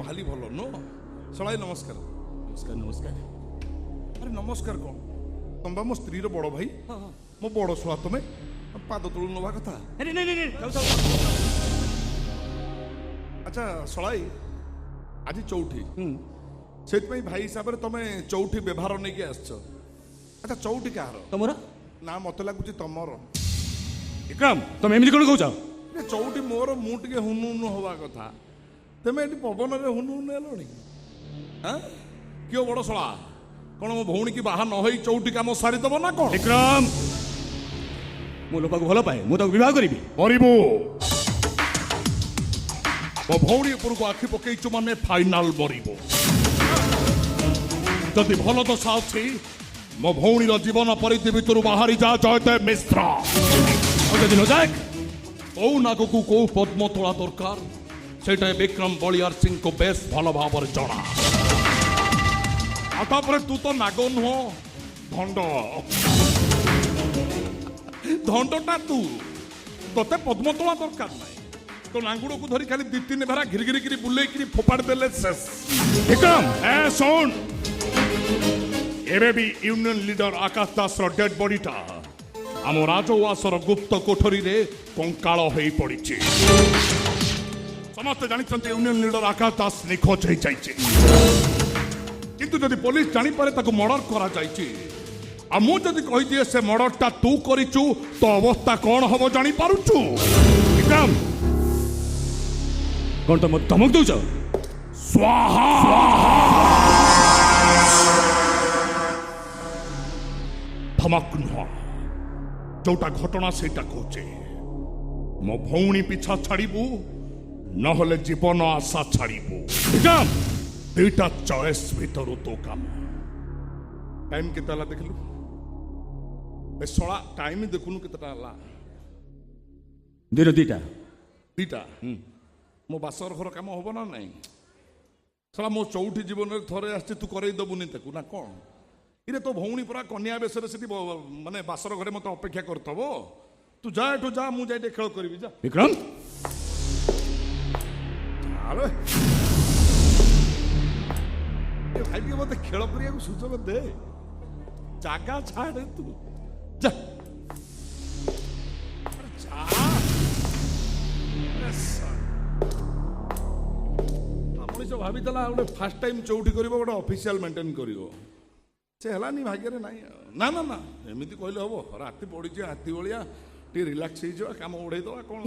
भाली भल नो सलाई नमस्कार नमस्कार नमस्कार अरे नमस्कार कौन तुम बा मो स्त्री रो बड़ भाई मो बड़ छुआ तुम्हें पाद तलू नवा कथा अरे नहीं नहीं नहीं अच्छा सलाई आज चौठी से भाई हिसाब से तुम चौठी व्यवहार नहीं आसछ अच्छा चौठी कहार तमरा ना मत लगुच तमर विक्रम तुम एमती कौन कहूच चौठी मोर मु टे हुनु हुनु हवा कथा तेमे ये पवन में हुनु हुनु हेलि किओ बड़ शला कौन मो भौणी की बाहा न होई चौठी काम सारीदेव ना कौन विक्रम मो लोपा को भल पाए मु विवाह करी मरबू मो भौणी उपरको आखि पकईचु माने फाइनाल मरबू जदि भल दशा अच्छी मो भौणीर जीवन परिधि भितर बाहरी जा जयदेव मिश्र दिन जाए कौ नागकू कौ पद्म तोला दरकार सेटा विक्रम बलियार सिंह को बेस भल भाव जना तापर तू तो नाग नुह धंड धंडटा तू तोते पद्म तोला दरकार ना तो नांगुड़ को धरी खाली दी तीन भेरा घिरी घिरी बुले फोपाड़ देले शेष विक्रम शुण एबे भी यूनियन लीडर आकाश दास डेड बॉडीटा आम राजउआसर गुप्त कोठरी रे कंकाल हो पड़ी समस्त जानते यूनियन लीडर आकाश दास निखोज हो जाइए किंतु जदि पुलिस जानी पारे ताको मर्डर करा जाइए आ मु जदि कहि दिए से मर्डरटा तू करिचु तो अवस्था कौन हम जानी पारुचु विक्रम कौन तुम धमक दौच स्वाहा धमक नुह जोटा घटना सेटा कहुचे मो भौणी पिछा छाड़बू नहले जीवन आशा छाड़बू विक्रम दुईटा चॉइस भीतर तो काम टाइम केते हला देखलु ए सोला टाइम देखुनु केतेटा हला दिन दीटा दीटा मो बासर घर काम होबो ना नहीं सोला मो चौठी जीवन रे थरे आछे तू करई दबुनी ताकू ना कोन इरे तो भौणी पूरा कन्या बेसरे सेठी माने बासर घरे मते अपेक्षा करतबो तू जा एठो जा मु जाई खेल करबी जा विक्रम अरे भाई भी मत खेल करिया को सुযোগ दे जागा छाड़ तू जा जा मनीष भाभी गोटे फास्ट टाइम चौठी कर गोटे ऑफिशियल मेंटेन कर से हलानी भाग्य रे नहीं ना ना ना एमती कहले हम राति पड़ी हाथी भाया टे रिलैक्स हो काम उड़े दवा कौन